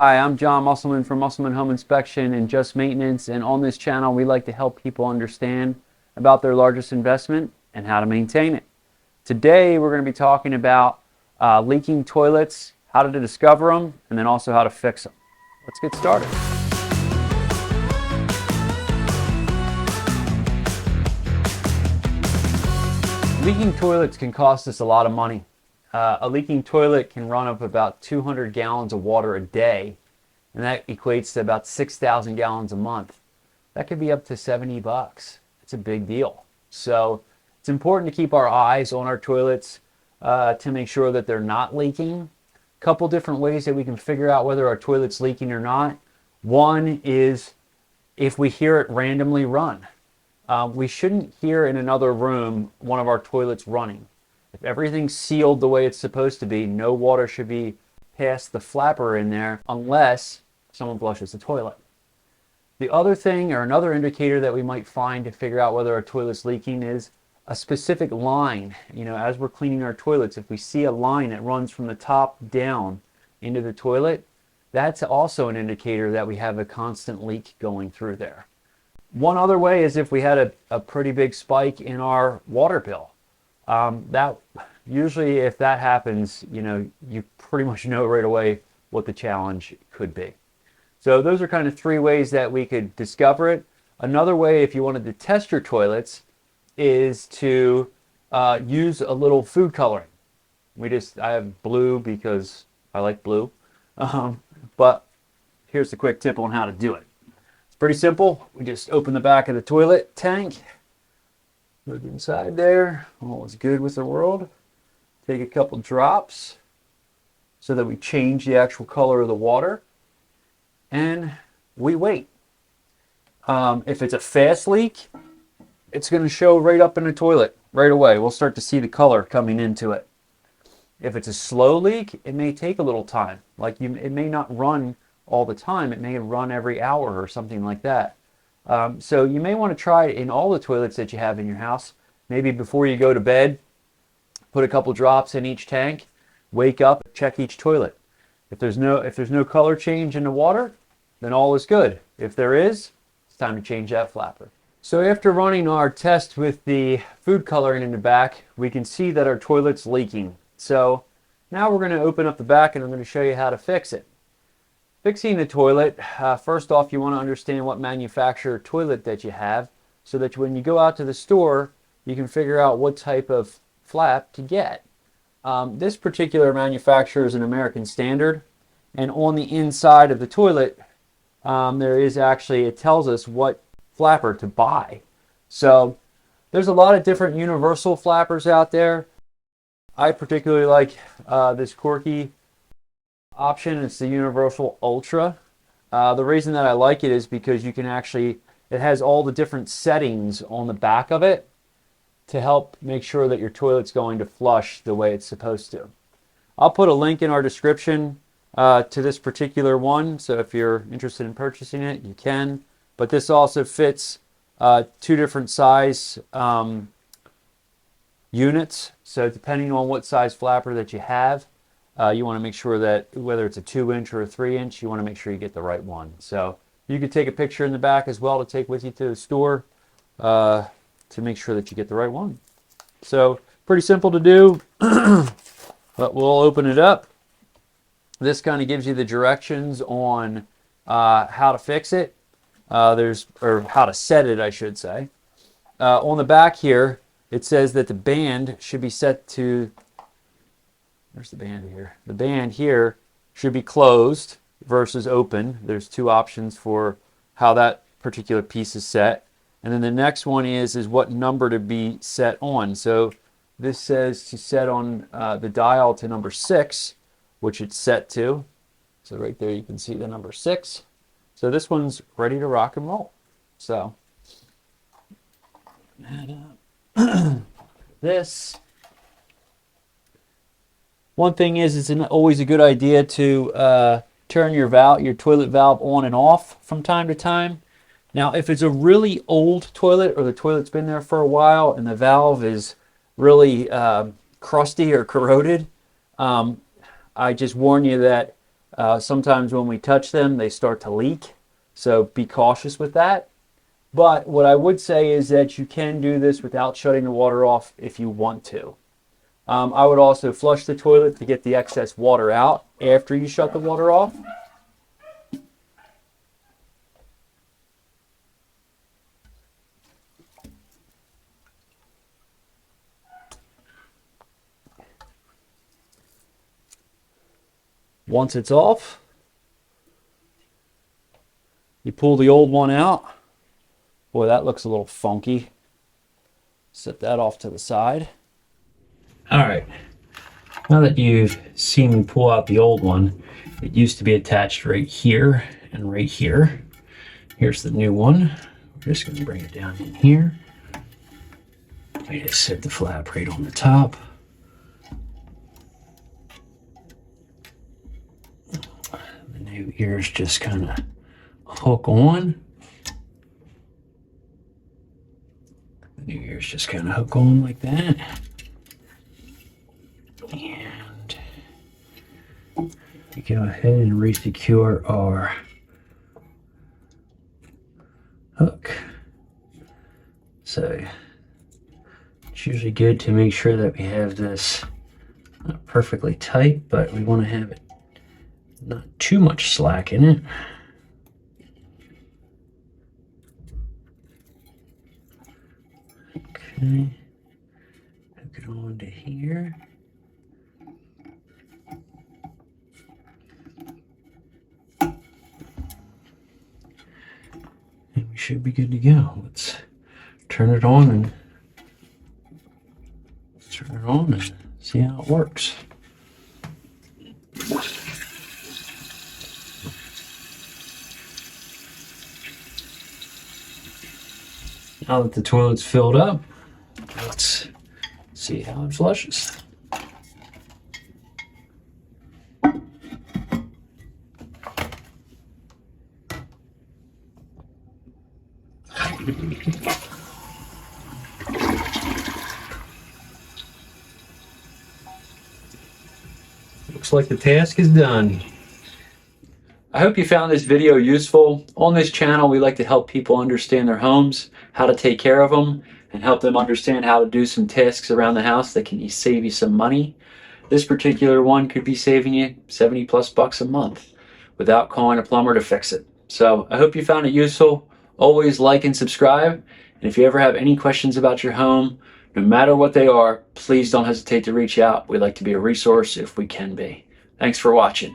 Hi, I'm John Musselman from Musselman Home Inspection and Just Maintenance, and on this channel we like to help people understand about their largest investment and how to maintain it. Today we're going to be talking about leaking toilets, how to discover them, and then also how to fix them. Let's get started. Leaking toilets can cost us a lot of money. A leaking toilet can run up about 200 gallons of water a day, and that equates to about 6,000 gallons a month. That could be up to $70. It's a big deal. So it's important to keep our eyes on our toilets to make sure that they're not leaking. A couple different ways that we can figure out whether our toilet's leaking or not. One is if we hear it randomly run. We shouldn't hear in another room one of our toilets running. If everything's sealed the way it's supposed to be, no water should be past the flapper in there unless someone flushes the toilet. The other thing, or another indicator that we might find to figure out whether our toilet's leaking, is a specific line. As we're cleaning our toilets, if we see a line that runs from the top down into the toilet, that's also an indicator that we have a constant leak going through there. One other way is if we had a pretty big spike in our water bill. That usually, if that happens, you pretty much know right away what the challenge could be. So those are kind of three ways that we could discover it. Another way, if you wanted to test your toilets, is to use a little food coloring. I have blue because I like blue, but here's the quick tip on how to do it. It's pretty simple. We just open the back of the toilet tank. Look inside there, all is good with the world. Take a couple drops so that we change the actual color of the water, and we wait. If it's a fast leak, it's going to show right up in the toilet right away. We'll start to see the color coming into it. If it's a slow leak, it may take a little time. It may not run all the time. It may run every hour or something like that. So you may want to try it in all the toilets that you have in your house. Maybe before you go to bed, put a couple drops in each tank, wake up, check each toilet. If there's no color change in the water, then all is good. If there is, it's time to change that flapper. So after running our test with the food coloring in the back, we can see that our toilet's leaking. So now we're going to open up the back and I'm going to show you how to fix it. Fixing the toilet, first off, you want to understand what manufacturer toilet that you have so that when you go out to the store, you can figure out what type of flap to get. This particular manufacturer is an American Standard, and on the inside of the toilet, it tells us what flapper to buy. So there's a lot of different universal flappers out there. I particularly like this quirky option. It's the Universal Ultra. The reason that I like it is because it has all the different settings on the back of it to help make sure that your toilet's going to flush the way it's supposed to. I'll put a link in our description to this particular one, so if you're interested in purchasing it, you can. But this also fits two different size units, so depending on what size flapper that you have, you want to make sure that whether it's a 2-inch or a 3-inch, you want to make sure you get the right one. So you could take a picture in the back as well to take with you to the store to make sure that you get the right one. So pretty simple to do, but we'll open it up. This kind of gives you the directions on how to fix it, or how to set it, I should say. On the back here, it says that the band should be set to, there's the band here. The band here should be closed versus open. There's two options for how that particular piece is set. And then the next one is what number to be set on. So this says to set on the dial to number 6, which it's set to. So right there you can see the number 6. So this one's ready to rock and roll. So this. One thing is, it's always a good idea to turn your toilet valve on and off from time to time. Now, if it's a really old toilet or the toilet's been there for a while and the valve is really crusty or corroded, I just warn you that Sometimes when we touch them, they start to leak. So be cautious with that. But what I would say is that you can do this without shutting the water off if you want to. I would also flush the toilet to get the excess water out after you shut the water off. Once it's off, you pull the old one out. Boy, that looks a little funky. Set that off to the side. All right, now that you've seen me pull out the old one, it used to be attached right here and right here. Here's the new one. We're just gonna bring it down in here. We just set the flap right on the top. The new ears just kind of hook on. The new ears just kind of hook on like that. And we go ahead and re-secure our hook. So it's usually good to make sure that we have this not perfectly tight, but we want to have it not too much slack in it. Okay, hook it on to here. And we should be good to go. Let's turn it on and see how it works. Now that the toilet's filled up, let's see how it flushes. Looks like the task is done. I hope you found this video useful. On this channel, we like to help people understand their homes, how to take care of them, and help them understand how to do some tasks around the house that can save you some money. This particular one could be saving you 70 plus bucks a month without calling a plumber to fix it. So I hope you found it useful. Always like and subscribe. And if you ever have any questions about your home, no matter what they are, please don't hesitate to reach out. We'd like to be a resource if we can be. Thanks for watching.